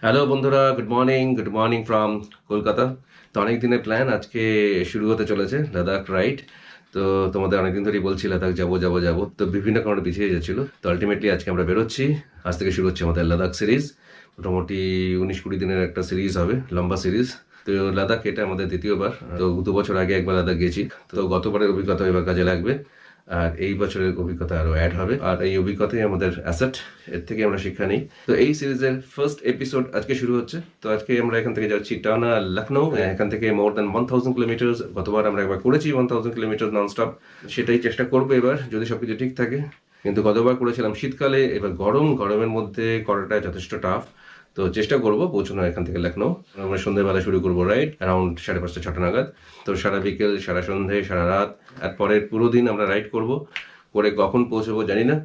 Hello বন্ধুরা, good morning from Kolkata. তো অনেক দিনের প্ল্যান আজকে শুরু হতে চলেছে লাদাখ রাইড। তো তোমাদের অনেকদিন ধরেই বলছি লাদাখ যাবো, তো বিভিন্ন কারণে পিছিয়ে যাচ্ছিল। তো আলটিমেটলি আজকে আমরা বেরোচ্ছি। আজ থেকে শুরু হচ্ছে আমাদের লাদাখ সিরিজ। মোটামুটি 19-20 দিনের একটা সিরিজ হবে, লম্বা সিরিজ। তো লাদাখ এটা আমাদের দ্বিতীয়বার। তো 2 বছর আগে একবার লাদাখ গেছি। তো গতবারের অভিজ্ঞতা এবার কাজে লাগবে, আর এই বছরের অভিজ্ঞতা আরো অ্যাড হবে। আর এই অভিজ্ঞতাই আমাদের অ্যাসেট, এর থেকে আমরা শিক্ষা নিই। তো এই সিরিজের ফার্স্ট এপিসোড আজকে শুরু হচ্ছে। তো আজকে আমরা এখান থেকে যাচ্ছি টানা লখনৌ। এখান থেকে মোর দ্যান 1000 কিলোমিটার। গতবার আমরা একবার করেছি 1000 কিলোমিটার ননস্টপ। সেটাই চেষ্টা করবো এবার, যদি সবকিছু ঠিক থাকে। কিন্তু গতবার করেছিলাম শীতকালে, এবার গরমের মধ্যে করাটা যথেষ্ট টাফ। তো চেষ্টা করবো পৌঁছানো এখান থেকে লখনৌ। আমরা সন্ধ্যেবেলা শুরু করবো রাইড অ্যারাউন্ড 5:30-6টা নাগাদ। তো সারা বিকেল, সারা সন্ধে, সারা রাত আর পরের পুরো দিন আমরা রাইড করে কখন পৌঁছবো জানি না,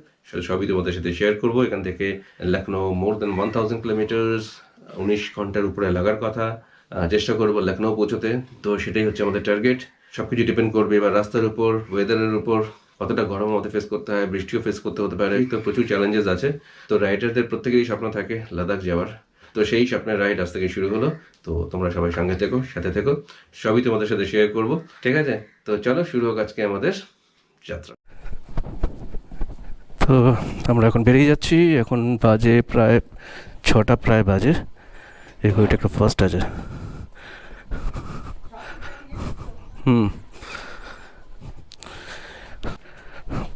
সবই তোমাদের সাথে শেয়ার করবো। এখান থেকে লখনৌ মোর দ্যান 1000 কিলোমিটার, 19 ঘন্টার উপরে লাগার কথা। চেষ্টা করবো লখনৌ পৌঁছতে। তো সেটাই হচ্ছে আমাদের টার্গেট। সবকিছু ডিপেন্ড করবে এবার রাস্তার উপর, ওয়েদারের উপর, কতটা গরম আমাদের ফেস করতে হয়, বৃষ্টিও ফেস করতে হতে পারে। তো প্রচুর চ্যালেঞ্জেস আছে। তো রাইডারদের প্রত্যেকেরই স্বপ্ন থাকে লাদাখ যাওয়ার। তো সেই স্বপ্নের রাইড আজ থেকে শুরু হলো। তো তোমরা সবাই সঙ্গে থেকো, সাথে থেকো, সবই তোমাদের সাথে শেয়ার করব, ঠিক আছে? তো চলো শুরু হোক আজকে আমাদের যাত্রা। তো আমরা এখন বেরিয়ে যাচ্ছি। এখন বাজে প্রায় 6টা প্রায় বাজে। এই ঘড়িটা একটা ফার্স্ট আছে।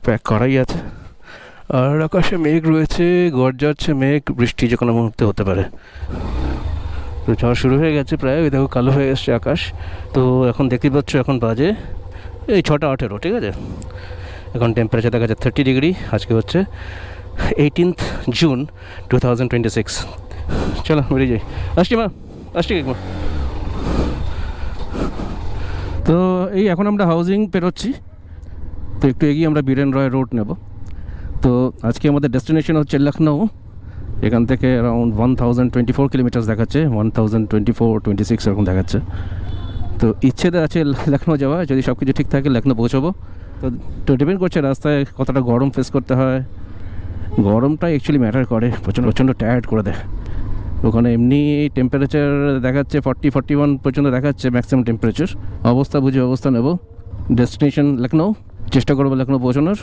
প্যাক করাই আছে। আর আকাশে মেঘ রয়েছে, গর্জাচ্ছে মেঘ, বৃষ্টি যে কোনো মুহূর্তে হতে পারে। তো ঝড় শুরু হয়ে গেছে প্রায়, ওই দেখো কালো হয়ে এসছে আকাশ। তো এখন দেখতেই পাচ্ছ এখন বাজে এই 6:18, ঠিক আছে? এখন টেম্পারেচার দেখা যাচ্ছে 30 ডিগ্রি। আজকে হচ্ছে 18th জুন 2026। চলো বেরিয়ে যাই। আসছি একবার। তো এই এখন আমরা হাউজিং পেরোচ্ছি। তো একটু এগিয়ে আমরা বীরেন রয় রোড নেব। তো আজকে আমাদের ডেস্টিনেশন হচ্ছে লখনৌ। এখান থেকে অ্যারাউন্ড 1024 কিলোমিটার দেখাচ্ছে, 1024-26 এরকম দেখাচ্ছে। তো ইচ্ছে আছে লখনৌ যাওয়া, যদি সব কিছু ঠিক থাকে লখনৌ পৌঁছবো। তো ডিপেন্ড করছে রাস্তায় কতটা গরম ফেস করতে হয়। গরমটা অ্যাকচুয়ালি ম্যাটার করে, প্রচণ্ড টায়ার্ড করে দেয়। ওখানে এমনি টেম্পারেচার দেখাচ্ছে 40-41 পর্যন্ত দেখাচ্ছে ম্যাক্সিমাম টেম্পারেচার। অবস্থা বুঝে অবস্থা নেব। ডেস্টিনেশন লখনৌ, চেষ্টা করবো লখনৌ পৌঁছানোর।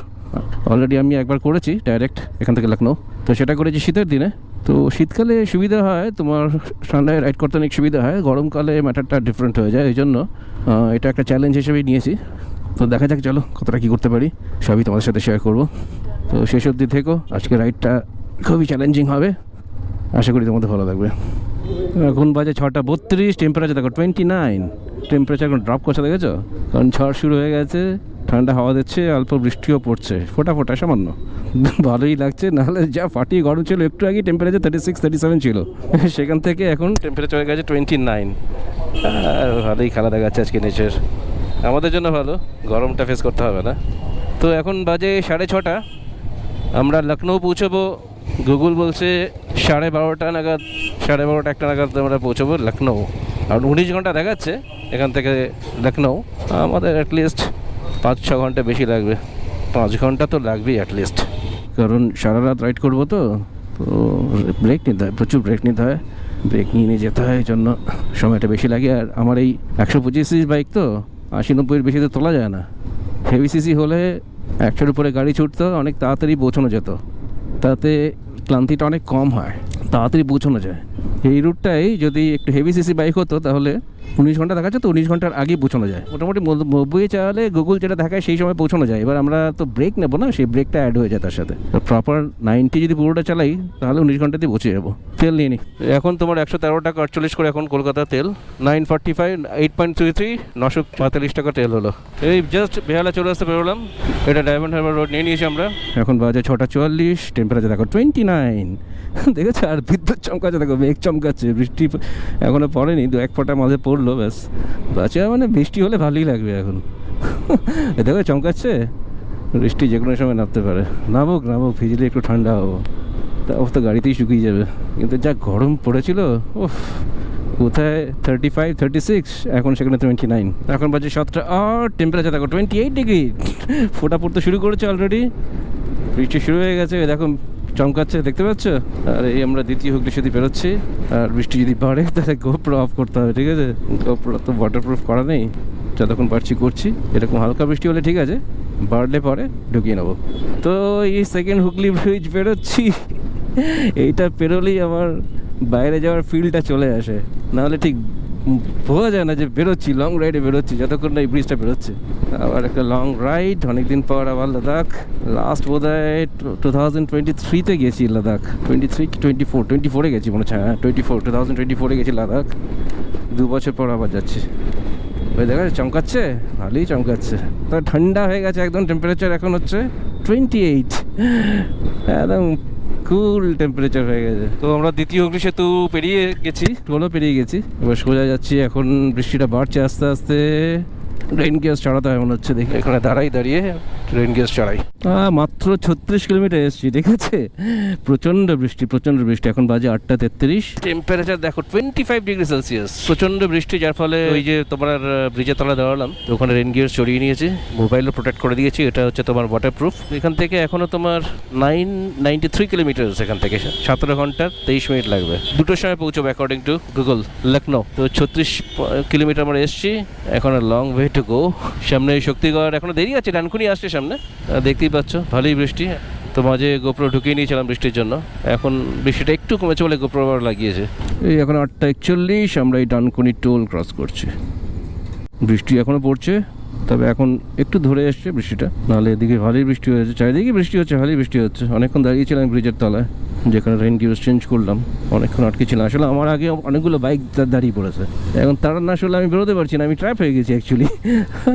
অলরেডি আমি একবার করেছি ডাইরেক্ট এখান থেকে লখনৌ। তো সেটা করেছি শীতের দিনে। তো শীতকালে সুবিধা হয়, তোমার ঠান্ডায় রাইড করতে অনেক সুবিধা হয়। গরমকালে ম্যাটারটা ডিফারেন্ট হয়ে যায়, এই জন্য এটা একটা চ্যালেঞ্জ হিসেবেই নিয়েছি। তো দেখা যাক চলো কতটা কী করতে পারি, সবই তোমাদের সাথে শেয়ার করবো। তো শেষ অবধি থেকো, আজকে রাইডটা খুবই চ্যালেঞ্জিং হবে, আশা করি তোমাদের ভালো লাগবে। এখন বাজে 6:32, টেম্পারেচার দেখো 29। টেম্পারেচার এখন ড্রপ করছে, দেখেছো? কারণ ঝড় শুরু হয়ে গেছে, ঠান্ডা হাওয়া দিচ্ছে, অল্প বৃষ্টিও পড়ছে, ফোটা সামান্য। ভালোই লাগছে, নাহলে যা ফাটিয়ে গরম ছিল একটু আগে টেম্পারেচার 36-37 ছিল, সেখান থেকে এখন টেম্পারেচার হয়ে গেছে 29। আর ভালোই খেলা দেখাচ্ছে আজকে নেচার, আমাদের জন্য ভালো, গরমটা ফেস করতে হবে না। তো এখন বাজে 6:30, আমরা লখনৌ পৌঁছবো। গুগল বলছে 12:30 নাগাদ, 12:30-1টা নাগাদ আমরা পৌঁছবো লখনৌ। আর 19 ঘন্টা দেখাচ্ছে এখান থেকে লখনৌ। আমাদের অ্যাটলিস্ট 5-6 ঘন্টা বেশি লাগবে, 5 ঘন্টা তো লাগবেই অ্যাটলিস্ট, কারণ সারা রাত রাইড করবো। তো ব্রেক নিতে হয়, প্রচুর ব্রেক নিতে হয়, ব্রেক নিয়ে যেতে হয়, এই জন্য সময়টা বেশি লাগে। আর আমার এই 125 সিসি বাইক, তো 80-90 বেশি তো তোলা যায় না। হেভি সিসি হলে 100-র উপরে গাড়ি ছুটতো, অনেক তাড়াতাড়ি পৌঁছানো যেত, তাতে ক্লান্তিটা অনেক কম হয়, তাড়াতাড়ি পৌঁছানো যায়। এই রুটটাই যদি একটু হেভি সিসি বাইক হতো তাহলে 19 ঘন্টা দেখাচ্ছে, তো 19 ঘন্টার আগেই পৌঁছানো যায়। মোটামুটি 90 চালালে গুগল যেটা দেখায় সেই সময় পৌঁছানো যায়। এবার আমরা তো ব্রেক নেবো না, সেই ব্রেকটা অ্যাড হয়ে যায় তার সাথে। তো প্রপার 90 যদি পুরোটা চালাই তাহলে 19 ঘন্টাতেই পৌঁছে যাবো। তেল নিয়ে নিই। এখন তোমার 113 টাকা 48 করে এখন কলকাতা তেল, 945, 8.33, 945 টাকা তেল হলো। এই জাস্ট বেহালা চলে আসতে বেরোলাম। এটা ডায়মন্ড হারবার রোড নিয়ে নিয়েছি আমরা। এখন বাজে 6:44, টেম্পারেচার দেখো 29। দেখেছো? আর বিদ্যুৎ চমকাচ্ছে, দেখো মেঘ চমকাচ্ছে, বৃষ্টি এখনও পড়েনি, 2-1 ফোঁটা মাঝে পড়লো ব্যাস। বাচ্চা মানে বৃষ্টি হলে ভালোই লাগবে এখন। দেখো চমকাচ্ছে, বৃষ্টি যে কোনো সময় নামতে পারে। নামুক, ভিজলে একটু ঠান্ডা হবো, তা অবস্থা গাড়িতেই শুকিয়ে যাবে। কিন্তু যা গরম পড়েছিল, ওফ, কোথায় 35-36, এখন সেখানে 29। এখন বাজে 7টা, আর টেম্পারেচার দেখো 28 ডিগ্রি। ফোটা পড়তে শুরু করেছে অলরেডি, বৃষ্টি শুরু হয়ে গেছে। দেখো চমকাচ্ছে, দেখতে পাচ্ছ? আর এই আমরা দ্বিতীয় হুগলি সেতু বেরোচ্ছি। আর বৃষ্টি যদি বাড়ে তাহলে গোপ্রো অফ করতে হবে, ঠিক আছে? গোপ্রো তো ওয়াটারপ্রুফ করা নেই, যতক্ষণ পারছি করছি। এরকম হালকা বৃষ্টি হলে ঠিক আছে, বাড়লে পরে ঢুকিয়ে নেবো। তো এই সেকেন্ড হুগলি ব্রিজ বেরোচ্ছি, এইটা পেরোলেই আমার বাইরে যাওয়ার ফিলটা চলে আসে, নাহলে ঠিক বোঝা যায় না যে বেরোচ্ছি, লং রাইডে বেরোচ্ছি যতক্ষণ না এই ব্রিজটা বেরোচ্ছে। আবার একটা লং রাইড, অনেকদিন পর আবার লাদাখ। লাস্ট বোধ হয় 2023-তে গেছি লাদাখ, 23 কি 24-24-এ গেছি মনে হচ্ছে, হ্যাঁ 2024 গেছি লাদাখ। 2 বছর পর আবার যাচ্ছি। ওই দেখা যাচ্ছে চমকাচ্ছে, ভালোই চমকাচ্ছে। তো ঠান্ডা হয়ে গেছে একদম, টেম্পারেচার এখন হচ্ছে 28, একদম কুল টেম্পারেচার হয়ে গেছে। তো আমরা দ্বিতীয় হুগলি সেতু পেরিয়ে গেছি, টোলও পেরিয়ে গেছি, এবার সোজা যাচ্ছি। এখন বৃষ্টিটা বাড়ছে আস্তে আস্তে, রেইন গিয়ার্স চালাতে হয় মনে হচ্ছে। দেখি এখানে দাঁড়িয়ে রেইন গিয়ার্স চালাই। মাত্র 36 কিলোমিটার এসেছি, ঠিক আছে? প্রচণ্ড বৃষ্টি। এখন বাজে 8:33, টেম্পারেচার দেখো 25°C। প্রচণ্ড বৃষ্টি, যার ফলে ওই যে তোমার ব্রিজের তলায় দাঁড়ালাম, তো ওখানে রেইন গিয়ার্স চড়িয়ে নিয়েছি, মোবাইলও প্রোটেক্ট করে দিয়েছি। এটা হচ্ছে তোমার ওয়াটারপ্রুফ। এখান থেকে এখনও তোমার 993 কিলোমিটার, এখান থেকে 17 ঘন্টা 23 মিনিট লাগবে। 2টোর সময় পৌঁছবো অ্যাকর্ডিং টু গুগল, লখনৌ। তো 36 কিলোমিটার আমরা এসেছি, এখন লং ওয়ে টু গো। সামনে শক্তিগড়, এখনো দেরি আছে, ডানকুনি আসছে সামনে, দেখতেই পাচ্ছ। ভালোই বৃষ্টি, তো মাঝে গোপ্রো ঢুকিয়ে নিয়েছিলাম বৃষ্টির জন্য। এখন বৃষ্টিটা একটু কমেছে বলে গোপ্রো আবার লাগিয়েছে। এই এখন 8:41, আমরা এই ডানকুনি টোল ক্রস করছি। বৃষ্টি এখনো পড়ছে, তবে এখন একটু ধরে এসছে বৃষ্টিটা, নাহলে এদিকে ভালোই বৃষ্টি হয়েছে, চারিদিকে বৃষ্টি হচ্ছে, ভালোই বৃষ্টি হচ্ছে। অনেকক্ষণ দাঁড়িয়েছিলাম ব্রিজের তলায়, যেখানে রেইন গিয়ার্স চেঞ্জ করলাম, অনেকক্ষণ আটকে ছিলাম। আসলে আমার আগে অনেকগুলো বাইক দাঁড়িয়ে পড়েছে, এখন তারা না আসলে আমি বেরোতে পারছি না, আমি ট্র্যাপ হয়ে গেছি অ্যাকচুয়ালি।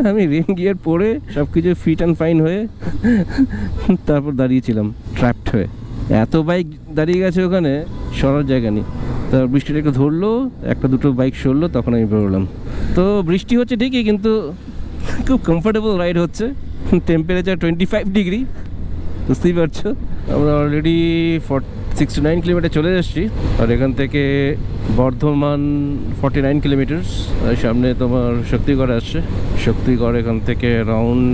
আমি রেইন গিয়ার পরে সব কিছু ফিট অ্যান্ড ফাইন হয়ে তারপর দাঁড়িয়েছিলাম ট্র্যাপড হয়ে। এত বাইক দাঁড়িয়ে গেছে ওখানে, সরার জায়গা নেই। তো বৃষ্টিটা একটু ধরলো, একটা দুটো বাইক সরলো, তখন আমি বেরোলাম। তো বৃষ্টি হচ্ছে ঠিকই, কিন্তু খুব কমফোর্টেবল রাইড হচ্ছে। টেম্পারেচার 25°, বুঝতেই পারছো। আমরা অলরেডি 69 কিলোমিটার চলে এসেছি। আর এখান থেকে বর্ধমান 49 কিলোমিটার। আর সামনে তোমার শক্তিগড় আসছে। শক্তিগড় এখান থেকে অ্যারাউন্ড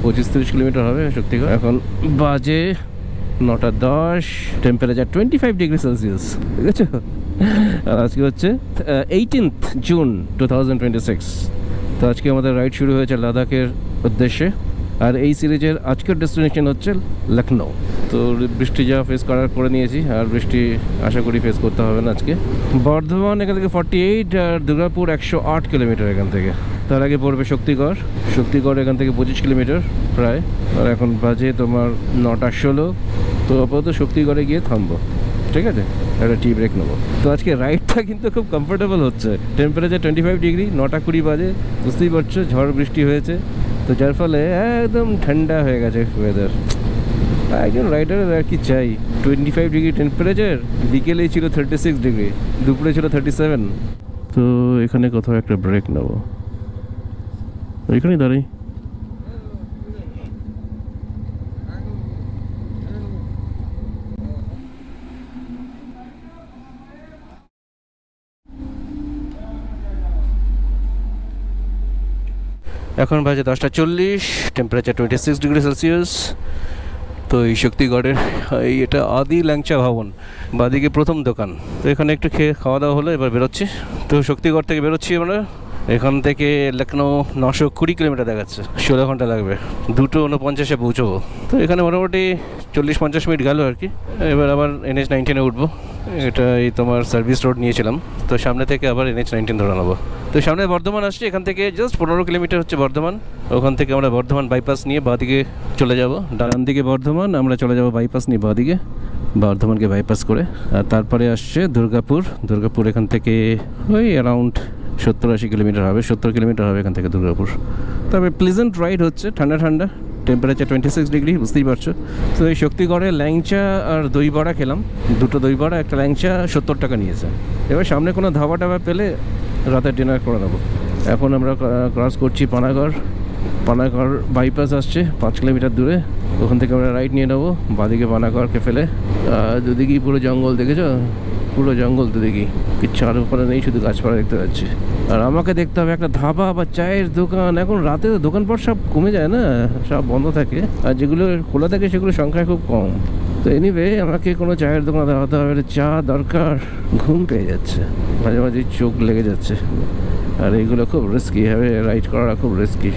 25-30 কিলোমিটার হবে শক্তিগড়। এখন বাজে 9:10, টেম্পারেচার 25°C, ঠিক আছে? আর আজকে হচ্ছে 18th জুন 2026। তো আজকে আমাদের রাইড শুরু হয়েছে লাদাখের উদ্দেশ্যে। আর এই সিরিজের আজকের ডেস্টিনেশন হচ্ছে লখনৌ। তো বৃষ্টি যা ফেস করে নিয়েছি, আর বৃষ্টি আশা করি ফেস করতে হবে না আজকে। বর্ধমান এখান থেকে 48, আর দুর্গাপুর 108 কিলোমিটার এখান থেকে। তার আগে পড়বে শক্তিগড় এখান থেকে 25 কিলোমিটার প্রায়। আর এখন বাজে তোমার 9:16। তো আপাতত শক্তিগড়ে গিয়ে থামবো, ঠিক আছে? একটা টি ব্রেক নেবো। তো আজকে রাইডটা কিন্তু খুব কমফোর্টেবল হচ্ছে। টেম্পারেচার 25°, 9:20 বাজে, বুঝতেই পারছো ঝড় বৃষ্টি হয়েছে, তো যার ফলে একদম ঠান্ডা হয়ে গেছে ওয়েদার। একজন রাইডারের আর কি চাই? 25° টেম্পারেচার, বিকেলেই ছিল 36°, দুপুরে ছিল 37। তো এখানে কোথাও একটা ব্রেক নেবো, এখানেই দাঁড়াই। এখন বাজে 10:40, টেম্পারেচার 26°C। তো এই শক্তিগড়ের এই এটা আদি ল্যাংচা ভবন, বাদিকে প্রথম দোকান। তো এখানে একটু খাওয়া দাওয়া হলো, এবার বেরোচ্ছি। তো শক্তিগড় থেকে বেরোচ্ছি আমরা। এখান থেকে লখনৌ 920 কিলোমিটার দেখাচ্ছে, 16 ঘন্টা লাগবে। 2:49 পৌঁছবো। তো এখানে মোটামুটি 40-50 মিনিট গেল আর কি। এবার আবার NH-19 উঠবো। এটা এই তোমার সার্ভিস রোড নিয়েছিলাম, তো সামনে থেকে আবার NH-19 ধরে নেবো। তো সামনে বর্ধমান আসছে, এখান থেকে জাস্ট 15 কিলোমিটার হচ্ছে বর্ধমান। ওখান থেকে আমরা বর্ধমান বাইপাস নিয়ে বাঁদিকে চলে যাব। ডান দিকে বর্ধমান, আমরা চলে যাব বাইপাস নিয়ে বাঁদিকে, বর্ধমানকে বাইপাস করে। আর তারপরে আসছে দুর্গাপুর এখান থেকে ওই অ্যারাউন্ড 70-80 কিলোমিটার হবে, 70 কিলোমিটার হবে এখান থেকে দুর্গাপুর। তবে প্লেজেন্ট রাইড হচ্ছে, ঠান্ডা, টেম্পারেচার 26°, বুঝতেই পারছো। তো এই শক্তিগড়ে ল্যাংচা আর দই বড়া খেলাম, 2টো দই বড়া, একটা ল্যাংচা 70 টাকা নিয়েছে। এবার সামনে কোনো ধাবা টাবা পেলে রাতের ডিনার করে নেবো। এখন আমরা ক্রস করছি পানাগড় বাইপাস আসছে 5 কিলোমিটার দূরে। ওখান থেকে আমরা রাইড নিয়ে নেবো বাঁদিকে পানাগড়কে ফেলে। দুদিকেই পুরো জঙ্গল, দেখেছো? পুরো জঙ্গল দুদিকেই, কিচ্ছু আর ওখানে নেই, শুধু গাছপালা দেখতে পাচ্ছি। আর আমাকে দেখতে হবে একটা ধাবা বা চায়ের দোকান। এখন রাতে দোকানপাট সব কমে যায় না, সব বন্ধ থাকে, আর যেগুলো খোলা থাকে সেগুলো সংখ্যা খুব কম। তো এনিওয়ে আমাকে কোনো চায়ের দোকানে দাঁড়াতে হবে, চা দরকার, ঘুম পেয়ে যাচ্ছে, মাঝে মাঝে চোখ লেগে যাচ্ছে। আর এইগুলো খুব রিস্কি, হবে রাইড করাটা খুব রিস্কি।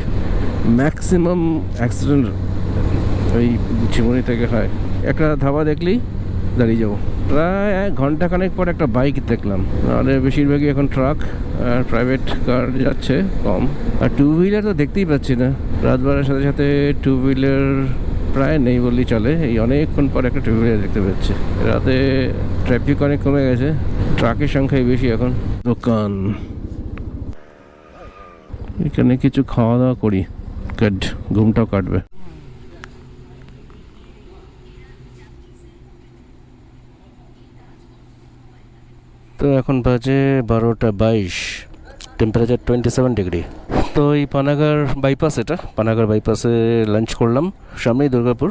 ম্যাক্সিমাম অ্যাক্সিডেন্ট ওই ঝিমুনি থেকে হয়। একটা ধাবা দেখলেই দাঁড়িয়ে যাবো। প্রায় 1 ঘন্টাখানেক পর একটা বাইক দেখলাম, নাহলে বেশিরভাগই এখন ট্রাক আর প্রাইভেট কার যাচ্ছে কম। আর টু হুইলার তো দেখতেই পাচ্ছি না, রাত বাড়ার সাথে সাথে টু হুইলার প্রায় নেই বললেই চলে। এই অনেকক্ষণ পর একটা টু হুইলার দেখতে পাচ্ছি। রাতে ট্রাফিক অনেক কমে গেছে, ট্রাকের সংখ্যাই বেশি এখন। দোকান, এখানে কিছু খাওয়া দাওয়া করি, ঘুমটাও কাটবে। তো এখন বাজে 12:22, টেম্পারেচার 27 ডিগ্রি। তো এই পানাগড় বাইপাস, এটা পানাগড় বাইপাসে লাঞ্চ করলাম। সামনেই দুর্গাপুর,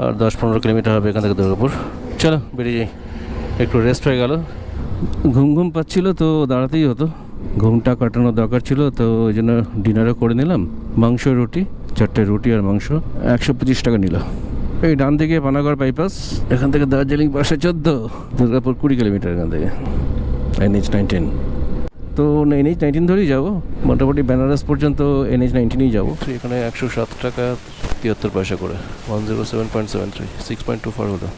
আর 10-15 কিলোমিটার হবে এখান থেকে দুর্গাপুর। চলো বেরিয়ে যাই, একটু রেস্ট হয়ে গেল। ঘুম পাচ্ছিল তো দাঁড়াতেই হতো, ঘুমটা কাটানোর দরকার ছিল, তো ওই জন্য ডিনারও করে নিলাম। মাংস রুটি, 4টে রুটি আর মাংস, 125 টাকা নিল। এই ডান দিকে পানাগড় বাইপাস, এখান থেকে দার্জিলিং বাসে 14, দুর্গাপুর 20 কিলোমিটার এখান থেকে। NH-19, তো NH-19 ধরেই যাবো, মোটামুটি বেনারস পর্যন্ত NH-19ই যাবো। এখানে 107 টাকা 73 পয়সা করে, 107.73, 6.24 হলো।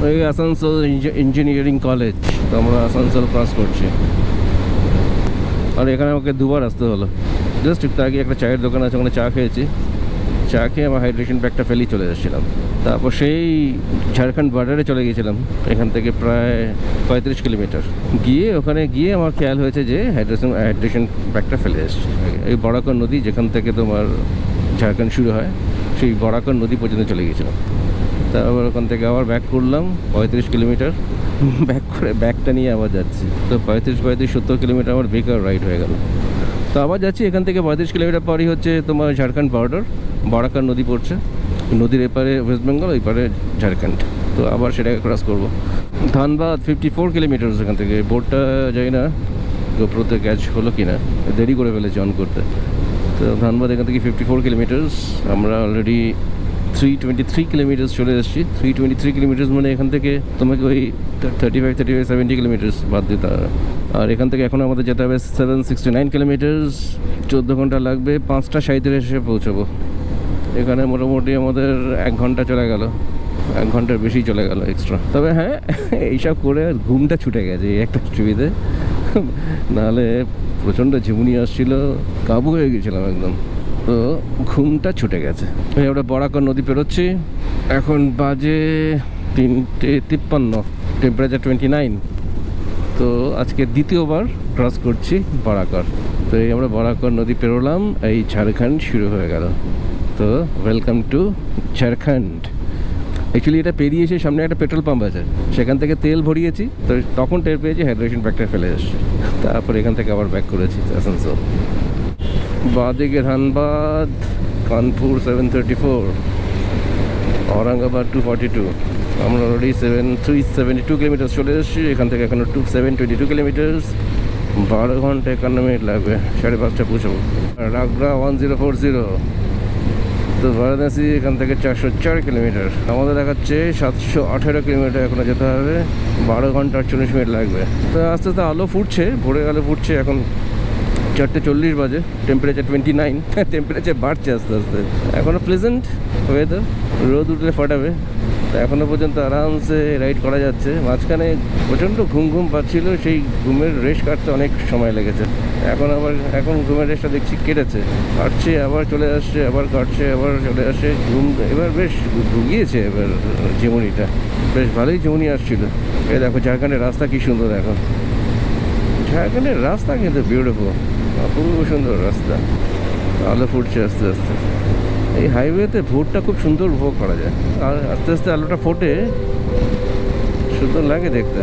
ওই আসানসোল ইঞ্জিনিয়ারিং কলেজ, তো আমরা আসানসোল ক্রস করছি। আর এখানে আমাকে দুবার আসতে হলো। জাস্ট একটু আগে একটা চায়ের দোকান আছে, ওখানে চা খেয়েছি, চা খেয়ে আমার হাইড্রেশন ব্যাগটা ফেলেই চলে এসেছিলাম। তারপর সেই ঝাড়খণ্ড বর্ডারে চলে গিয়েছিলাম, এখান থেকে প্রায় 35 কিলোমিটার গিয়ে, ওখানে গিয়ে আমার খেয়াল হয়েছে যে হাইড্রেশন ব্যাগটা ফেলে এসেছি। এই বরাকর নদী, যেখান থেকে তোমার ঝাড়খণ্ড শুরু হয়, সেই বরাকর নদী পর্যন্ত চলে গিয়েছিলাম। তারপর ওখান থেকে আবার ব্যাক করলাম 35 কিলোমিটার, ব্যাক করে ব্যাগটা নিয়ে আবার যাচ্ছি। তো 35-70 কিলোমিটার আমার বেকার রাইড হয়ে গেল। তো আবার যাচ্ছি, এখান থেকে 35 কিলোমিটার পরই হচ্ছে তোমার ঝাড়খণ্ড বর্ডার, বরাকর নদী পড়ছে, নদীর এপারে ওয়েস্ট বেঙ্গল, ওই পারে ঝাড়খণ্ড। তো আবার সেটাকে ক্রস করবো। ধানবাদ 54 কিলোমিটার এখান থেকে। বোর্ডটা যাই না গোপ্রোতে ক্যাচ হলো কি না, দেরি করে ফেলেছে অন করতে। তো ধানবাদ এখান থেকে 54 কিলোমিটার্স, আমরা অলরেডি 323 কিলোমিটার্স চলে এসেছি। 323 কিলোমিটার্স মানে এখান থেকে তোমাকে ওই 35-70 কিলোমিটার্স বাদ দিতে হবে। আর এখান থেকে এখন আমাদের যেতে হবে 769 কিলোমিটার্স, 14 ঘন্টা লাগবে। 5:37 পৌঁছাবো এখানে। মোটামুটি আমাদের 1 ঘন্টা চলে গেল, 1 ঘন্টার বেশি চলে গেল এক্সট্রা। তবে হ্যাঁ, এইসব করে ঘুমটা ছুটে গেছে, এই একটা সুবিধে। নাহলে প্রচণ্ড ঝিমুনি আসছিল, কাবু হয়ে গেছিলাম একদম। তো ঘুমটা ছুটে গেছে। আমরা বরাকর নদী পেরোচ্ছি, এখন বাজে 3:53, টেম্পারেচার 29। তো আজকে দ্বিতীয়বার ক্রস করছি বরাকর। তো এই আমরা বরাকর নদী পেরোলাম, এই ঝাড়খণ্ড শুরু হয়ে গেল। তো ওয়েলকাম টু ঝাড়খণ্ড। অ্যাকচুয়ালি এটা পেরিয়ে এসে সামনে একটা পেট্রোল পাম্প আছে, সেখান থেকে তেল ভরিয়েছি। তো তখন টের পেয়েছি হাইড্রেশন ব্যাগটা ফেলে এসছে। তারপর এখান থেকে আবার ব্যাক করেছি আসানসোল। বাদিকে ধানবাদ, কানপুর 734, औरंगाबाद 242। আমরা অলরেডি 372 কিলোমিটার চলে এসেছি। এখান থেকে এখনো 722 কিলোমিটার্স, 12 ঘন্টা 51 মিনিট লাগবে, 5:30 পৌঁছাবো। রাগড়া 1040। তো বারাণসী এখান থেকে 404 কিলোমিটার, আমাদের দেখাচ্ছে 718 কিলোমিটার এখনো যেতে হবে, 12 ঘন্টা 48 মিনিট লাগবে। তো আস্তে আস্তে আলো ফুটছে, ভোরে আলো ফুটছে। এখন 4:40 বাজে, টেম্পারেচার 29, টেম্পারেচার বাড়ছে আস্তে আস্তে। এখনও প্লেজেন্ট ওয়েদার, রোদ উঠলে ফাটাবে। তো এখনও পর্যন্ত আরামসে রাইড করা যাচ্ছে। মাঝখানে প্রচণ্ড ঘুম পাচ্ছিল, সেই ঘুমের রেস্ট কাটতে অনেক সময় লেগেছে। এখন ঘুমের রেস্টটা দেখছি কেটেছে, কাটছে আবার চলে আসছে, আবার কাটছে আবার চলে আসছে। ঘুম এবার বেশ ঘুগিয়েছে, এবার ঝিমুনিটা বেশ ভালোই ঝিমুনি আসছিল। এই দেখো ঝাড়খণ্ডের রাস্তা কী সুন্দর, দেখো ঝাড়খণ্ডের রাস্তা কিন্তু বিউটিফুল, অপূর্ব সুন্দর রাস্তা। আলো ফুটছে আস্তে আস্তে। এই হাইওয়েতে ভোরটা খুব সুন্দর উপভোগ করা যায়, আর আস্তে আস্তে আলোটা ফোটে, সুন্দর লাগে দেখতে।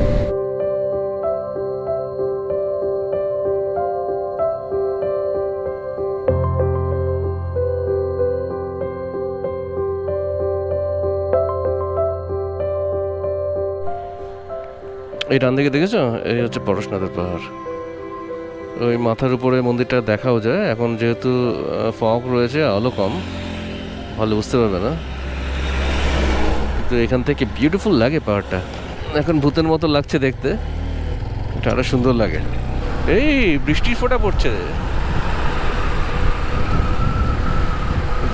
এই ডান দিকে দেখেছো, এই হচ্ছে পরশনাথের পাহাড়। ওই মাথার উপরে মন্দিরটা দেখাও যায়। এখন যেহেতু ফগ রয়েছে, আলো কম, ভালো বুঝতে পারবে না। কিন্তু এখান থেকে বিউটিফুল লাগে পাহাড়টা, এখন ভূতের মতো লাগছে দেখতে, এটা আরো সুন্দর লাগে। এই বৃষ্টির ফোঁটা পড়ছে,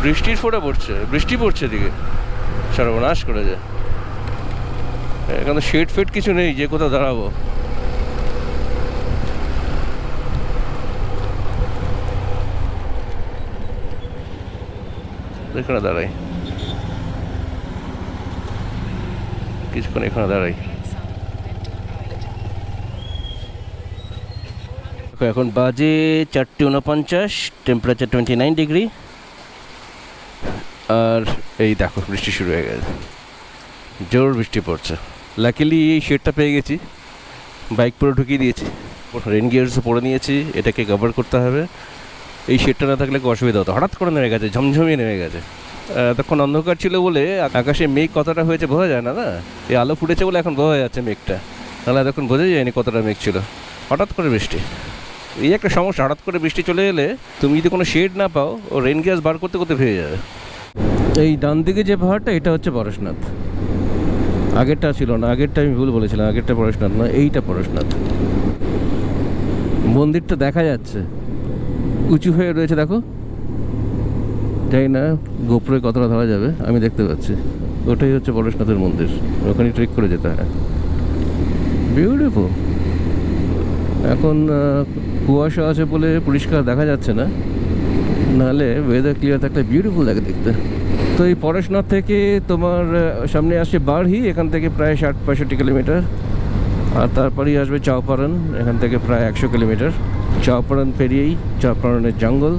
বৃষ্টির ফোঁটা পড়ছে, বৃষ্টি পড়ছে এদিকে, সর্বনাশ করে যায়। এখানে শেড ফেড কিছু নেই যে কোথাও দাঁড়াবো। এখানে দাঁড়াই, কিছুক্ষণ এখানে দাঁড়াই। এখন বাজে 4:49, টেম্পারেচার 29 ডিগ্রি। আর এই দেখো বৃষ্টি শুরু হয়ে গেছে, জোর বৃষ্টি পড়ছে। লাকিলি এই শেডটা পেয়ে গেছি, বাইক পুরো ঢুকিয়ে দিয়েছি, রেন গিয়ার্সও পরে নিয়েছি, এটাকে কভার করতে হবে। এই শেডটা না থাকলে অসুবিধা হতো, হঠাৎ করে নেমে গেছে, ঝমঝমিয়ে নেমে গেছে। এতক্ষণ অন্ধকার ছিল বলে আকাশে মেঘ কতটা হয়েছে বোঝা যায় না, না এই আলো ফুটেছে বলে এখন বোঝা যাচ্ছে মেঘটা, তাহলে এতক্ষণ বোঝা যায়নি কতটা মেঘ ছিল। হঠাৎ করে বৃষ্টি, এই একটা সমস্যা, হঠাৎ করে বৃষ্টি চলে এলে তুমি যদি কোনো শেড না পাও, ও রেন গিয়ার্স বার করতে করতে ভেঙে যাবে। এই ডান দিকে যে পাহাড়টা, এটা হচ্ছে পরেশনাথ, আগেরটা ছিল না, আগেরটা আমি ভুল বলেছিলাম, আগেরটা পরেশনাথ না, এইটা পরেশনাথ। মন্দিরটা দেখা যাচ্ছে, উঁচু হয়ে রয়েছে, দেখো, যাই না গোপুরে কতটা ধরা যাবে, আমি দেখতে পাচ্ছি। ওটাই হচ্ছে পরেশনাথের মন্দির, ওখানে ট্রেক করে যেতে হয়। বিউটিফুল। এখন কুয়াশা আছে বলে পরিষ্কার দেখা যাচ্ছে না, নাহলে ওয়েদার ক্লিয়ার থাকলে বিউটিফুল লাগে দেখতে। তো এই পরেশনাথ থেকে তোমার সামনে আসছে বারহি, এখান থেকে প্রায় 60-65 কিলোমিটার। আর তারপরেই আসবে চাওপারন, এখান থেকে প্রায় 100 কিলোমিটার। চাওপারন পেরিয়েই চাওপারনের জঙ্গল,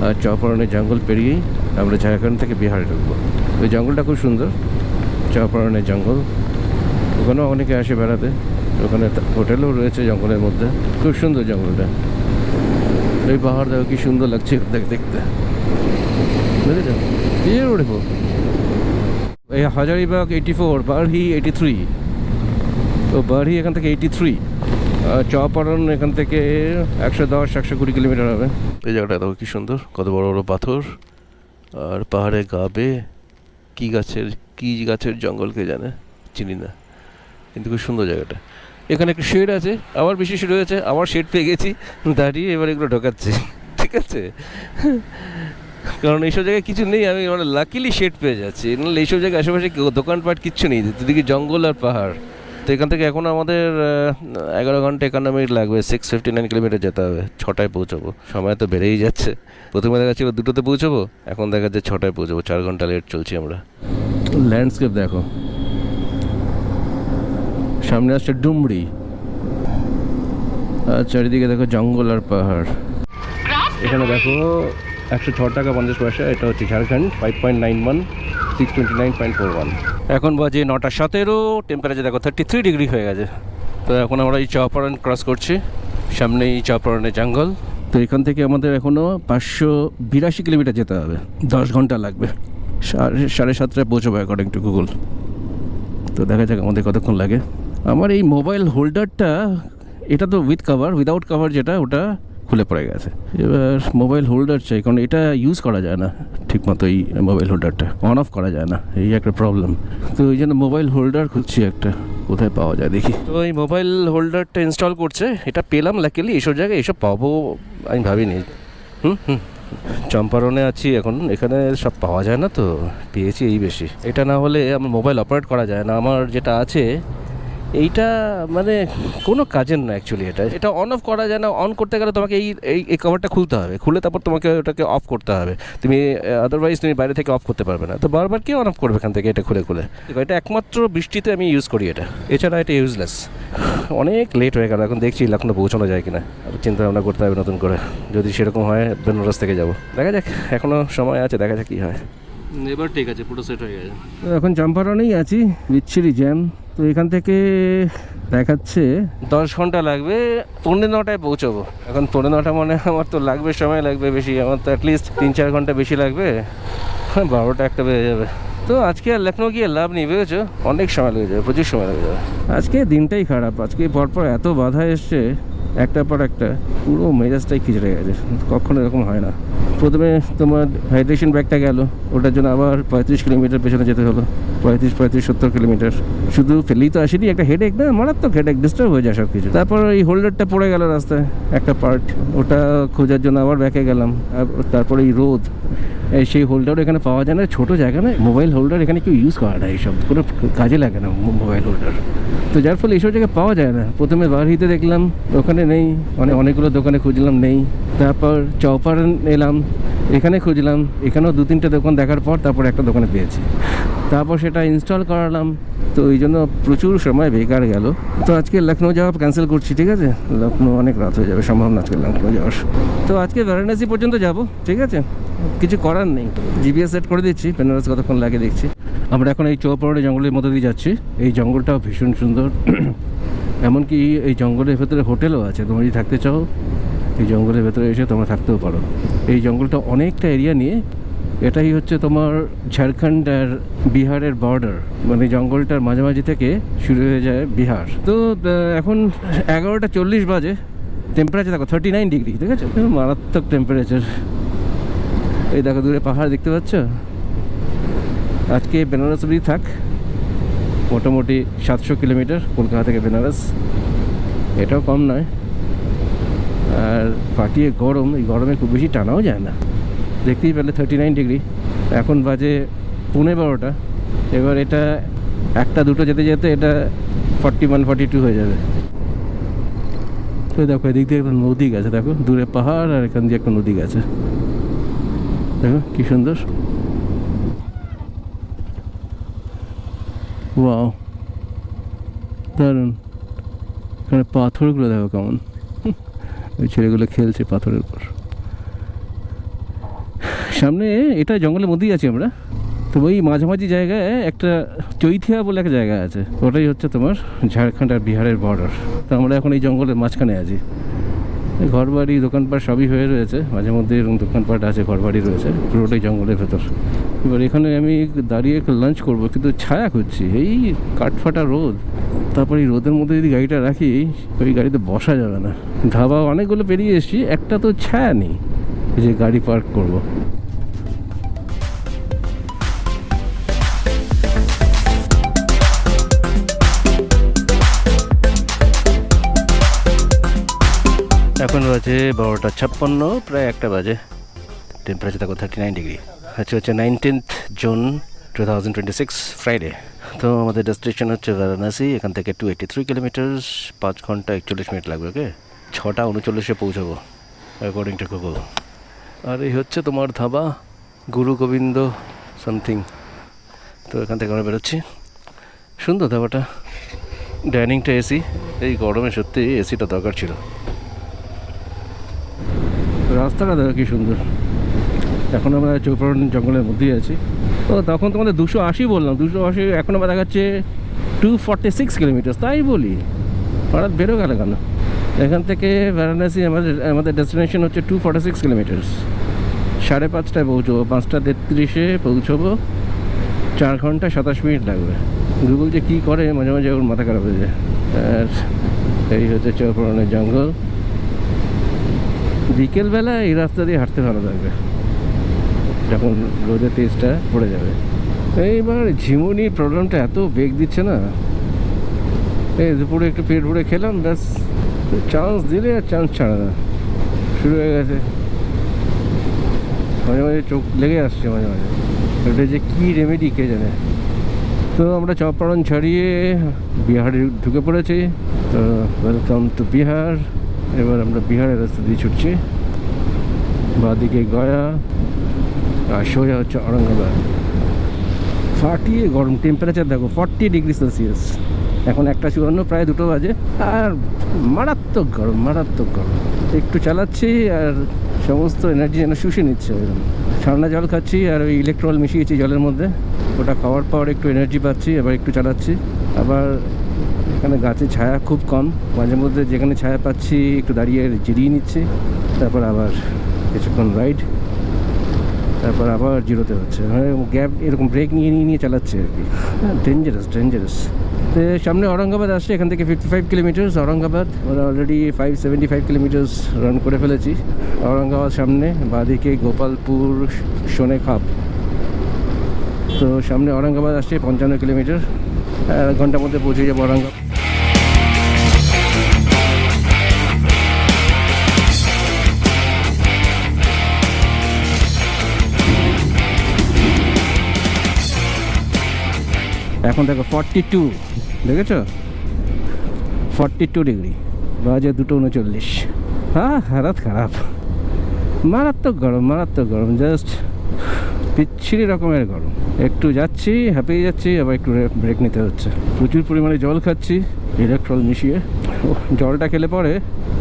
আর চাওপারনের জঙ্গল পেরিয়েই আমরা ঝাড়খণ্ড থেকে বিহারে ঢুকবো। ওই জঙ্গলটা খুব সুন্দর, চাওপারনের জঙ্গল, ওখানেও অনেকে আসে বেড়াতে, ওখানে হোটেলও রয়েছে জঙ্গলের মধ্যে, খুব সুন্দর জঙ্গলটা। এই পাহাড় দেখো কি সুন্দর লাগছে দেখতে, বুঝেছো? বিউটিফুল। এই হাজারিবাগ 84, বারহি 83, তো বারহি এখান থেকে 83, আর চাওপারন এখান থেকে 110-120 কিলোমিটার হবে। এই জায়গাটা দেখো কি সুন্দর, কত বড় বড় পাথর, আর পাহাড়ে গাবে কি গাছের জঙ্গল কে জানে, চিনি না, কিন্তু খুব সুন্দর জায়গাটা। এখানে একটা শেড আছে, আবার বেশি শুরু হয়েছে, আবার শেড পেয়ে গেছি, দাঁড়িয়ে এবার এগুলো ঢোকাচ্ছি, ঠিক আছে? কারণ এইসব জায়গায় কিছু নেই, আমি মানে লাকিলি শেড পেয়ে যাচ্ছি, নাহলে এইসব জায়গায় আশেপাশে দোকানপাট কিচ্ছু নেই, দুদিকে জঙ্গল আর পাহাড়। তো এখান থেকে এখন আমাদের 11 ঘন্টা 51 মিনিট লাগবে, 659 কিলোমিটার যেতে হবে, 6টায় পৌঁছাবো। সময় তো বেড়েই যাচ্ছে, প্রথমে দেখাচ্ছিল 2টোতে পৌঁছাবো, এখন দেখা যাচ্ছে 6টায় পৌঁছাবো, 4 ঘন্টা লেট চলছি আমরা। ল্যান্ডস্কেপ দেখো, সামনে আসছে ডুমরি, আর চারিদিকে দেখো জঙ্গল আর পাহাড়। এখানে দেখো 106 টাকা 50 পয়সা, এটা হচ্ছে ঝাড়খণ্ড, 5.91, 629.41। এখন বাজে 9:17, টেম্পারেচার দেখো 33 ডিগ্রি হয়ে গেছে। তো এখন আমরা এই চাওপারন ক্রস করছি, সামনে এই চাওপারনের জঙ্গল। তো এখান থেকে আমাদের এখনও 582 কিলোমিটার যেতে হবে, 10 ঘন্টা লাগবে, 7:30 পৌঁছবো অ্যাকর্ডিং টু গুগল। তো দেখা যাক আমাদের কতক্ষণ লাগে। আমার এই মোবাইল হোল্ডারটা, এটা তো উইথ কভার, উইদাউট কভার যেটা, ওটা খুলে পড়ে গেছে। এবার মোবাইল হোল্ডার চাই, কারণ এটা ইউজ করা যায় না ঠিকমতো, এই মোবাইল হোল্ডারটা অন অফ করা যায় না, এই একটা প্রবলেম। তো ওই জন্য মোবাইল হোল্ডার খুঁজছি একটা, কোথায় পাওয়া যায় দেখি। তো এই মোবাইল হোল্ডারটা ইনস্টল করছে, এটা পেলাম লাকিলি, এইসব জায়গায় এসব পাবো আমি ভাবিনি। চম্পারনে আছি এখন, এখানে সব পাওয়া যায় না, তো পেয়েছি এই বেশি। এটা না হলে আমার মোবাইল অপারেট করা যায় না। আমার যেটা আছে এইটা মানে কোনো কাজের না অ্যাকচুয়ালি, এটা অন অফ করা যায় না। অন করতে গেলে তোমাকে এই কভারটা খুলতে হবে, খুলে তারপর তোমাকে ওটাকে অফ করতে হবে, তুমি আদারওয়াইজ তুমি বাইরে থেকে অফ করতে পারবে না। তো বারবার কে অন অফ করবে এখান থেকে এটা খুলে এটা একমাত্র বৃষ্টিতে আমি ইউজ করি এটা, এছাড়া এটা ইউজলেস। অনেক লেট হয়ে গেল, এখন দেখছি লখনৌ পৌঁছানো যায় কিনা, চিন্তা ভাবনা করতে হবে নতুন করে। যদি সেরকম হয় বেনারস থেকে যাব, দেখা যাক, এখনও সময় আছে, দেখা যাক কী হয়। এবার ঠিক আছে, পুরো সেট হয়ে গেছে। এখন চম্পারনেই আছি, বিচ্ছিরি জ্যাম। তো এখান থেকে দেখাচ্ছে 10 ঘন্টা লাগবে, 9:45 পৌঁছবো। এখন 9:45 মানে আমার তো লাগবে, সময় লাগবে বেশি, আমার তো অ্যাটলিস্ট 3-4 ঘন্টা বেশি লাগবে, 12টা বেজে যাবে। তো আজকে আর লখনৌ গিয়ে লাভ নেই, বুঝেছো, অনেক সময় লেগে যাবে, প্রচুর সময় লেগে যাবে। আজকে দিনটাই খারাপ, আজকে পরপর এত বাধা এসছে একটার পর একটা, পুরো মেজাজটাই খিচড়ে গেছে, কখনো এরকম হয় না। প্রথমে তোমার হাইড্রেশন ব্যাগটা গেল, ওটার জন্য আবার 35 কিলোমিটার পেছনে যেতে হলো, 70 কিলোমিটার। শুধু ফেলেই তো আসেনি, একটা হেডেক না, মারাত্মক হেডেক, ডিস্টার্ব হয়ে যায় সব কিছু। তারপর এই হোল্ডারটা পড়ে গেল রাস্তায়, একটা পার্ট, ওটা খোঁজার জন্য আবার ব্যাকে গেলাম। তারপর এই রোদ, সেই হোল্ডার এখানে পাওয়া যায় না, ছোটো জায়গা না, মোবাইল হোল্ডার এখানে কেউ ইউজ করা না, এইসব কোনো কাজে লাগে না মোবাইল হোল্ডার। তো যার ফলে এইসব জায়গায় পাওয়া যায় না। প্রথমে বাড়িতে দেখলাম ওখানে নেই, অনেকগুলো দোকানে খুঁজলাম নেই। তারপর চৌপার এলাম, এখানে খুঁজলাম, এখানেও 2-3টে দোকান দেখার পর তারপর একটা দোকানে পেয়েছি। তারপর সেটা ইনস্টল করালাম। তো ওই জন্য প্রচুর সময় বেকার গেল। তো আজকে লখনৌ যাওয়া ক্যান্সেল করছি, ঠিক আছে? লখনৌ অনেক রাত হয়ে যাবে, সম্ভব না আজকে লখনৌ যাওয়ার। তো আজকে বারাণসী পর্যন্ত যাব, ঠিক আছে? কিছু করার নেই, জিপিএস সেট করে দিচ্ছি, বেনারস কতক্ষণ লাগে দেখছি। আমরা এখন এই চৌপাড়ে জঙ্গলের মধ্যে দিয়ে যাচ্ছি। এই জঙ্গলটাও ভীষণ সুন্দর, এমনকি এই জঙ্গলের ভেতরে হোটেলও আছে। তোমরা যদি থাকতে চাও এই জঙ্গলের ভেতরে এসে তোমরা থাকতেও পারো। এই জঙ্গলটা অনেকটা এরিয়া নিয়ে, এটাই হচ্ছে তোমার ঝাড়খণ্ড আর বিহারের বর্ডার, মানে জঙ্গলটার মাঝামাঝি থেকে শুরু হয়ে যায় বিহার। তো এখন 11:40 বাজে, টেম্পারেচার দেখো 39 ডিগ্রি, ঠিক আছে? মারাত্মক টেম্পারেচার। এই দেখো দূরে পাহাড় দেখতে পাচ্ছ। আজকে বেনারস অবধি থাক, মোটামুটি 700 কিলোমিটার কলকাতা থেকে বেনারস, এটাও কম নয়। আর ফাটিয়ে গরম, এই গরমে খুব বেশি টানাও যায় না। দেখতেই পেলে 39 ডিগ্রি। এখন বাজে 11:15। এবার এটা 1-2 যেতে যেতে এটা 41-42 হয়ে যাবে। তো দেখো এদিক দিয়ে একটা নদী গেছে, দেখো দূরে পাহাড় আর এখান দিয়ে একটা নদী গেছে, দেখো কি সুন্দর। ওয়াও, দারুণ। এখানে পাথরগুলো দেখো কেমন, ওই ছেলেগুলো খেলছে পাথরের উপর। সামনে এটা জঙ্গলের মধ্যেই আছি আমরা। তো ওই মাঝামাঝি জায়গায় একটা চৈথিয়া বলে একটা জায়গা আছে, ওটাই হচ্ছে তোমার ঝাড়খণ্ড আর বিহারের বর্ডার। তো আমরা এখন এই জঙ্গলের মাঝখানে আছি। ঘরবাড়ি দোকানপাট সবই হয়ে রয়েছে, মাঝে মধ্যে এরকম দোকানপাট আছে, ঘরবাড়ি রয়েছে, পুরোটাই জঙ্গলের ভেতর। এবার এখানে আমি দাঁড়িয়ে একটু লাঞ্চ করবো, কিন্তু ছায়া খুঁজছি, এই কাঠফাটা রোদ। তারপর এই রোদের মধ্যে যদি গাড়িটা রাখি, ওই গাড়িতে বসা যাবে না। ধাবা অনেকগুলো পেরিয়ে এসেছি, একটা তো ছায়া নেই এই যে গাড়ি পার্ক করবো। এখন বাজে 12:56, প্রায় 1টা বাজে। টেম্পারেচার দেখো 39 ডিগ্রি। আজকে হচ্ছে 19th জুন 2026, ফ্রাইডে। তো আমাদের ডেস্টিনেশন হচ্ছে বারাণসী। এখান থেকে 283 কিলোমিটার, 5 ঘন্টা 41 মিনিট লাগবে। ওকে, 6:39 পৌঁছাবো অ্যাকর্ডিং টু গুগল। আর এই হচ্ছে তোমার ধাবা, গুরু গোবিন্দ সামথিং। তো এখান থেকে আমরা বেরোচ্ছি। সুন্দর ধাবাটা, ডাইনিংটা এসি। এই গরমে সত্যি এসিটা দরকার ছিল। রাস্তাটা দেখো কি সুন্দর। এখন আমরা চৌপাড় জঙ্গলের মধ্যেই আছি। তো তখন তোমাদের 280 বললাম, 280, এখন আমরা দেখাচ্ছে 246 কিলোমিটার। তাই বলি হঠাৎ বেরো গেল কেন? এখান থেকে বারাণসী আমাদের ডেস্টিনেশন হচ্ছে 246 কিলোমিটার। 5:30টায় পৌঁছবো, 5:33 পৌঁছবো, 4 ঘন্টা 27 মিনিট লাগবে। গুগল যে কী করে মাঝে মাঝে ওর মাথা খারাপ হয়ে যায়। আর এই হচ্ছে চৌপাড়ের জঙ্গল। বিকেলবেলা এই রাস্তা দিয়ে হাঁটতে ভালো লাগবে, যখন রোদের তেজটা পড়ে যাবে। এইবার ঝিমুনির প্রবলেমটা এত বেগ দিচ্ছে না। এই দুপুরে একটু পেট ভরে খেলাম, ব্যাস, চান্স দিলে আর চান্স ছাড়া না, শুরু হয়ে গেছে। মাঝে মাঝে চোখ লেগে আসছে, মাঝে মাঝে। ওটা যে কী রেমেডি কে জানে। তো আমরা চৌপাড়ন ছাড়িয়ে বিহারে ঢুকে পড়েছি। তো ওয়েলকাম টু বিহার। এবার আমরা বিহারের রাস্তা দিয়ে ছুটছি, বাদিকে গয়া আর সোজা হচ্ছে ঔরঙ্গাবাদ। ফাটিয়ে গরম, টেম্পারেচার দেখো 40 ডিগ্রি সেলসিয়াস। এখন 1:54, প্রায় 2 বাজে। আর মারাত্মক গরম, মারাত্মক গরম। একটু চালাচ্ছি আর সমস্ত এনার্জি যেন শুষে নিচ্ছে। ঠান্ডা জল খাচ্ছি আর ওই ইলেকট্রল মিশিয়েছি জলের মধ্যে, ওটা খাওয়ার পর একটু এনার্জি পাচ্ছি। এবার একটু চালাচ্ছি। আবার এখানে গাছের ছায়া খুব কম, মাঝে মধ্যে যেখানে ছায়া পাচ্ছি একটু দাঁড়িয়ে জিরিয়ে নিচ্ছি। তারপর আবার কিছুক্ষণ রাইড, তারপর আবার জিরোতে হচ্ছে, মানে গ্যাপ এরকম ব্রেক নিয়ে নিয়ে চালাচ্ছে আর কি। Dangerous dangerous. তো সামনে औरंगाबाद আসছে, এখান থেকে 55 কিলোমিটার্স औरंगाबाद। আমরা অলরেডি 575 কিলোমিটার্স রান করে ফেলেছি। औरंगाबाद সামনে, বাঁদিকে গোপালপুর, সোনেখাপ। তো সামনে औरंगाबाद আসছে 55 কিলোমিটার, এক ঘন্টার মধ্যে পৌঁছে যাবো औरंगाबाद। এখন দেখো 42, দেখেছো 42 ডিগ্রি, বাজে 2:39। হ্যাঁ, হারাত খারাপ, মারাত্মক গরম, মারাত্মক গরম, জাস্ট বিচ্ছিরি রকমের গরম। একটু যাচ্ছি, হাঁপিয়ে যাচ্ছি, আবার একটু ব্রেক নিতে হচ্ছে। প্রচুর পরিমাণে জল খাচ্ছি ইলেকট্রল মিশিয়ে। জলটা খেলে পরে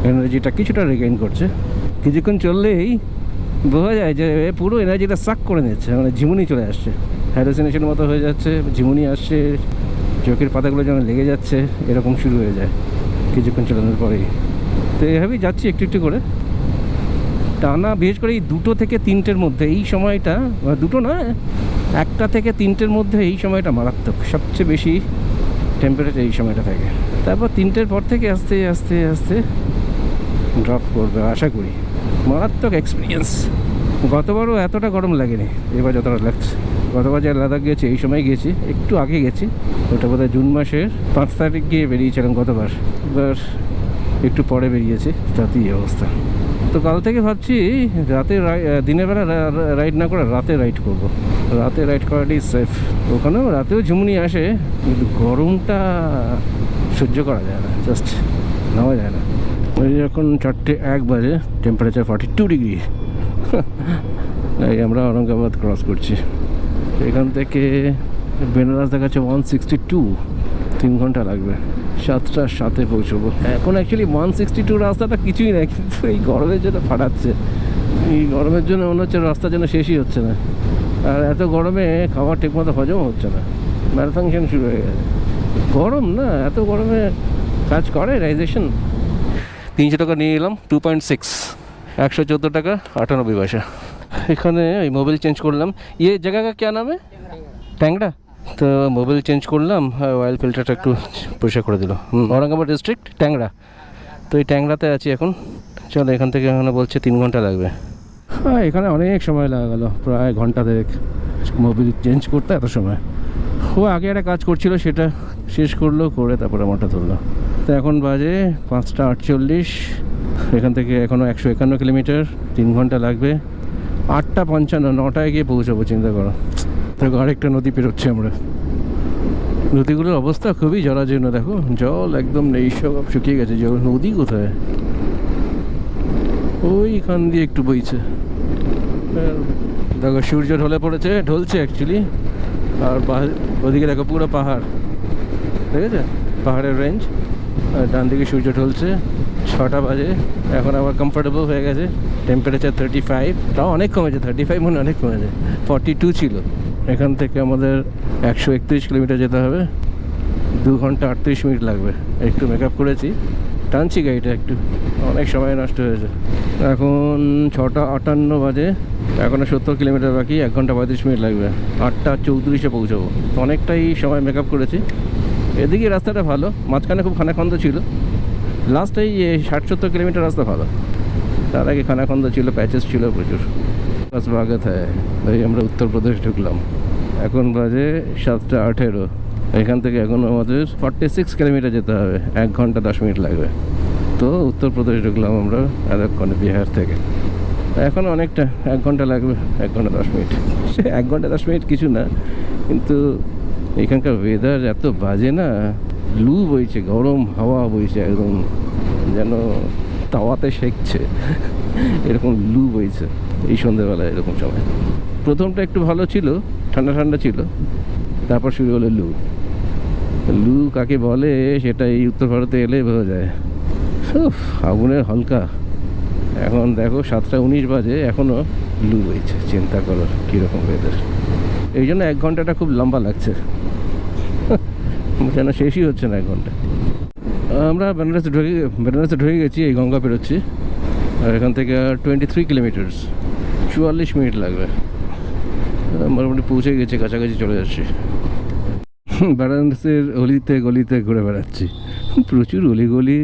এনার্জিটা কিছুটা রিগেইন করছে। কিছুক্ষণ চললেই বোঝা যায় যে পুরো এনার্জিটা সাক করে নিচ্ছে, মানে ঝিমুনি চলে আসছে, হ্যালোসিনেশন মতো হয়ে যাচ্ছে, ঝিমুনি আসছে, চোখের পাতাগুলো যেন লেগে যাচ্ছে, এরকম শুরু হয়ে যায় কিছুক্ষণ চালানোর পরেই। তো এভাবেই যাচ্ছি একটু একটু করে টানা, বিশেষ করে এই 2টো থেকে 3টের মধ্যে এই সময়টা, 2টো না, 1টা থেকে 3টের মধ্যে এই সময়টা মারাত্মক, সবচেয়ে বেশি টেম্পারেচার এই সময়টা থাকে। তারপর 3টের পর থেকে আস্তে আস্তে আস্তে ড্রপ করবে আশা করি। মারাত্মক এক্সপিরিয়েন্স। গতবারও এতটা গরম লাগেনি, এবার যতটা লাগছে। গতবার যে লাদাখ গেছি এই সময় গেছি, একটু আগে গেছি, ওটা বোধহয় জুন মাসের 5 তারিখ গিয়ে বেরিয়েছিলাম গতবার, এবার একটু পরে বেরিয়েছি, তাতেই অবস্থা। তো কাল থেকে ভাবছি রাতে দিনের বেলা রাইড না করে রাতে রাইড করব। রাতে রাইড করাটাই সেফ। ওখানেও রাতেও ঝুমুনি আসে, কিন্তু গরমটা সহ্য করা যায় না, জাস্ট নেওয়া যায় না। ওই এখন 4:01 বাজে, টেম্পারেচার 42 ডিগ্রি। এই আমরা औरंगाबाद ক্রস করছি। এখান থেকে বেনারস দেখাচ্ছে 162, 3 ঘন্টা লাগবে, 7টার সাথে পৌঁছবো। এখন অ্যাকচুয়ালি 162 রাস্তাটা কিছুই না, কিন্তু এই গরমের জন্য ফাটাচ্ছে। এই গরমের জন্য মনে হচ্ছে রাস্তা যেন শেষই হচ্ছে না, আর এত গরমে খাবার ঠিকমতো হজম হচ্ছে না, ম্যালফাংশন শুরু হয়ে গেছে। গরম না, এত গরমে কাজ করে ডাইজেশন। 300 টাকা নিয়ে এলাম, 2.6, 114 টাকা 98 পয়সা। এখানে ওই মোবাইল চেঞ্জ করলাম। ইয়ে জায়গা কা ক্যা নাম है? ট্যাংরা। তো মোবাইল চেঞ্জ করলাম, অয়েল ফিল্টারটা একটু পরিষ্কার করে দিল। औरंगाबाद ডিস্ট্রিক্ট, ট্যাংরা। তো এই ট্যাংরাতে আছি এখন। চলো, এখান থেকে এখানে বলছে 3 ঘন্টা লাগবে। হ্যাঁ, এখানে অনেক সময় লাগা গেল, প্রায় ঘন্টা দেড়েক মোবাইল চেঞ্জ করতে, এত সময়। ও আগে একটা কাজ করছিল, সেটা শেষ করলো, করে তারপরে আমারটা ধরলো। তো এখন বাজে 5:48। এখান থেকে এখনও 151 কিলোমিটার, 3 ঘন্টা লাগবে। 8:55, 9টায় গিয়ে পৌঁছাবো, চিন্তা করো। দেখো আরেকটা নদী পেরোচ্ছে আমরা। নদীগুলোর অবস্থা খুবই জরাজীর্ণ, দেখো জল একদম নেই, সব শুকিয়ে গেছে। জল, নদী কোথায়? ওইখান দিয়ে একটু বইছে। দেখো সূর্য ঢলে পড়েছে, ঢলছে অ্যাকচুয়ালি। আর ওদিকে দেখো পুরো পাহাড়, দেখেছে পাহাড়ের রেঞ্জ, আর ডান দিকে সূর্য ঢলছে। 6টা বাজে, এখন আবার কমফোর্টেবল হয়ে গেছে। টেম্পারেচার 35, তাও অনেক কমেছে, 35 মানে অনেক কমেছে, 42 ছিল। এখান থেকে আমাদের 131 কিলোমিটার যেতে হবে, 2 ঘন্টা 38 মিনিট লাগবে। একটু মেকআপ করেছি, টানছি গাড়িটা একটু, অনেক সময় নষ্ট হয়েছে। এখন 6:58 বাজে, এখনও 70 কিলোমিটার বাকি, 1 ঘন্টা 35 মিনিট লাগবে। 8:34-এ পৌঁছাবো। অনেকটাই সময় মেকআপ করেছি। এদিকে রাস্তাটা ভালো, মাঝখানে খুব খানাখন্দ ছিল। লাস্ট এই 60-70 কিলোমিটার রাস্তা ভালো, তার আগে খানাখন্দ ছিল, প্যাচেস ছিল প্রচুর। স্বাগত হ্যাঁ, এই আমরা উত্তরপ্রদেশ ঢুকলাম। এখন বাজে 7:18। এখান থেকে এখন আমাদের 46 কিলোমিটার যেতে হবে, 1 ঘন্টা 10 মিনিট লাগবে। তো উত্তরপ্রদেশ ঢুকলাম আমরা এতক্ষণে বিহার থেকে। এখন অনেকটা, 1 ঘন্টা লাগবে, 1 ঘন্টা 10 মিনিট। সে 1 ঘন্টা 10 মিনিট কিছু না, কিন্তু এখানকার ওয়েদার এত বাজে না, লু বইছে, গরম হাওয়া বইছে, একদম যেন তাওয়াতে সেঁকছে, এরকম লু বইছে এই সন্ধ্যেবেলায় এরকম সময়। প্রথমটা একটু ভালো ছিল, ঠান্ডা ঠান্ডা ছিল, তারপর শুরু হলো লু। লু কাকে বলে সেটা এই উত্তর ভারতে এলে বোঝা যায়। আগুনের হালকা। এখন দেখো 7:19 বাজে, এখনও লু বইছে, চিন্তা করো কীরকম ওয়েদার। এই জন্য 1 ঘন্টাটা খুব লম্বা লাগছে, যেন শেষই হচ্ছে না 1 ঘন্টা। আমরা বেনারসে ঢুকে গেছি, এই গঙ্গা পেরোচ্ছি। আর এখান থেকে 23 কিলোমিটার্স, 44 মিনিট লাগবে। মোটামুটি পৌঁছে গেছে, কাছাকাছি চলে যাচ্ছি। বারাণসীর অলিতে গলিতে ঘুরে বেড়াচ্ছি, প্রচুর অলিগলি,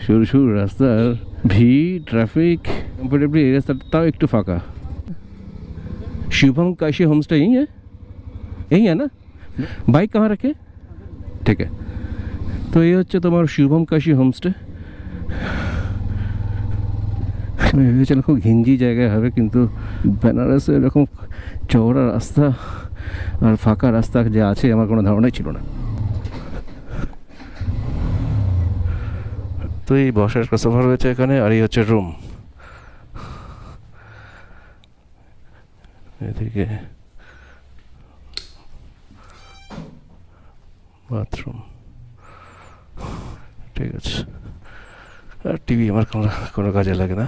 সরু সরু রাস্তার ভিড়, ট্রাফিক। কম্পারেটিভলি এই রাস্তাটা তাও একটু ফাঁকা। शुभम काशी होम स्टे यही है ना? बाइक कहाँ रखे? ठीक है, तो ये হচ্ছে তোমার শুভম কাশী হোমস্টে। আমি ভেবেছিলাম খুব ঘিঞ্জি জায়গায় হবে, কিন্তু বেনারসে এরকম চওড়া রাস্তা আর ফাঁকা রাস্তা যে আছে আমার কোনো ধারণাই ছিল না। তো এই বসার সোফা রয়েছে এখানে, আর এই হচ্ছে রুম। এদিকে বাথরুম, ঠিক আছে। আর টিভি আমার কোনো কাজে লাগে না।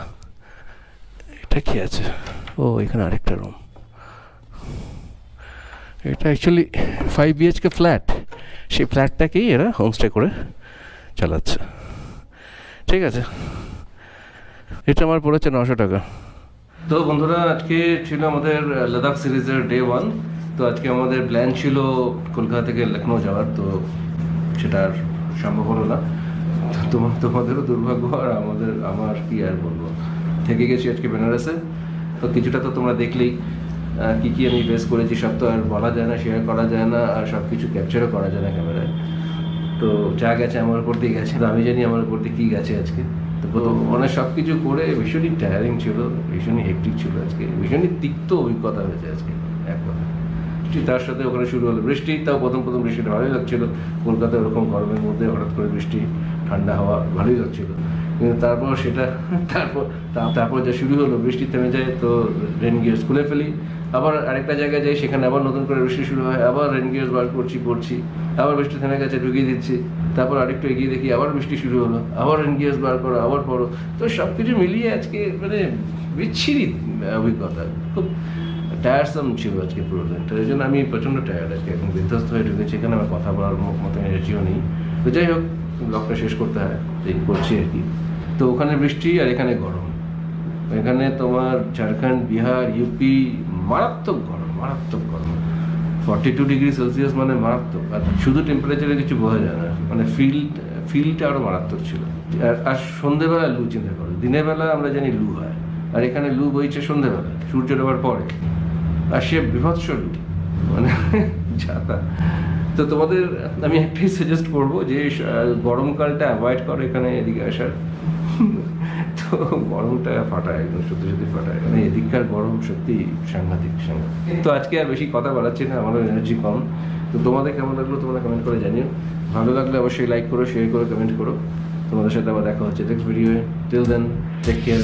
এটা কি আছে? ও, এখানে আরেকটা রুম। এটা অ্যাকচুয়ালি 5 BHK ফ্ল্যাট, সেই ফ্ল্যাটটাকেই এরা হোমস্টে করে চালাচ্ছে। ঠিক আছে, এটা আমার পড়েছে 900 টাকা। তো বন্ধুরা, আজকে ছিল আমাদের লাদাখ সিরিজের ডে 1। তো আজকে আমাদের প্ল্যান ছিল কলকাতা থেকে লখনৌ যাওয়ার, তো সেটা আর সম্ভব হলো না। তোমাদেরও দুর্ভাগ্য, আর আমার কি আর বলবো, থেকে গেছি আজকে বেনারসে। তো কিছুটা তো তোমরা দেখলেই কি কি আমি ফেস করেছি, সব তো আর বলা যায় না, শেয়ার করা যায় না, আর সব কিছু ক্যাপচারও করা যায় না ক্যামেরায়। তো যা গেছে আমার উপর দিয়ে গেছে, তো আমি জানি আমার উপর দিয়ে কী গেছে আজকে। তো মানে সব কিছু করে ভীষণই টায়ারিং ছিল, ভীষণই হেক্টিক ছিল আজকে, ভীষণই তিক্ত অভিজ্ঞতা হয়েছে আজকে এক কথা। তার সাথে ওখানে শুরু হলো বৃষ্টি। তাও প্রথম বৃষ্টিটা ভালোই লাগছিল, কলকাতায় ওরকম গরমের মধ্যে হঠাৎ করে বৃষ্টি, ঠান্ডা হাওয়া, ভালোই লাগছিল। কিন্তু তারপর যা শুরু হলো, বৃষ্টি থেমে যায়, তো রেন গিয়ার্স খুলে ফেলি। আবার আরেকটা জায়গায় যাই, সেখানে আবার নতুন করে বৃষ্টি শুরু হয়, আবার রেন গিয়ার্স বার পড়ছি, আবার বৃষ্টি থেমে গেছে, ঢুকিয়ে দিচ্ছি। তারপর আরেকটু এগিয়ে দেখি আবার বৃষ্টি শুরু হলো, আবার রেন গিয়ার্স বার করো, আবার পড়ো। তো সব কিছু মিলিয়ে আজকে মানে বিচ্ছিরি অভিজ্ঞতা, খুব টায়ারসাম ছিল আজকে পুরো দিনটা। এই জন্য আমি প্রচণ্ড টায়ার্ড আজকে, এখন বিধ্বস্ত হয়ে ঢুকেছি। এখানে আমার কথা বলার মতো এনার্জিও নেই। তো যাই হোক, ব্লগটা শেষ করতে হয়, এই করছি আর কি। তো ওখানে বৃষ্টি আর এখানে গরম। এখানে তোমার ঝাড়খণ্ড, বিহার, ইউপি মারাত্মক গরম, 42 ডিগ্রি সেলসিয়াস, মানে মারাত্মক। আর শুধু টেম্পারেচারে কিছু বোঝা যায় না, মানে ফিলটা আরও মারাত্মক ছিল। আর সন্ধ্যেবেলা লু, চিন্তা করো, দিনের বেলা আমরা জানি লু হয়, আর এখানে লু বইছে সন্ধ্যেবেলা, সূর্য ডোবার পরে, আর সে বিভৎস লু, মানে যাতা। তো তোমাদের আমি একটাই সাজেস্ট করবো যে গরমকালটা অ্যাভয়েড করো এখানে, এদিকে আসার। তো গরমটা ফাটায়, একদম সত্যি ফাটায়, মানে এদিককার গরম সত্যি সাংঘাতিক। তো আজকে আর বেশি কথা বলাচ্ছি না, আমারও এনার্জি কম। তো তোমাদের কেমন লাগলো তোমরা কমেন্ট করে জানিও। ভালো লাগলে অবশ্যই লাইক করো, শেয়ার করো, কমেন্ট করো। তোমাদের সাথে আবার দেখা হচ্ছে নেক্সট ভিডিওয়ে। Till then, take care.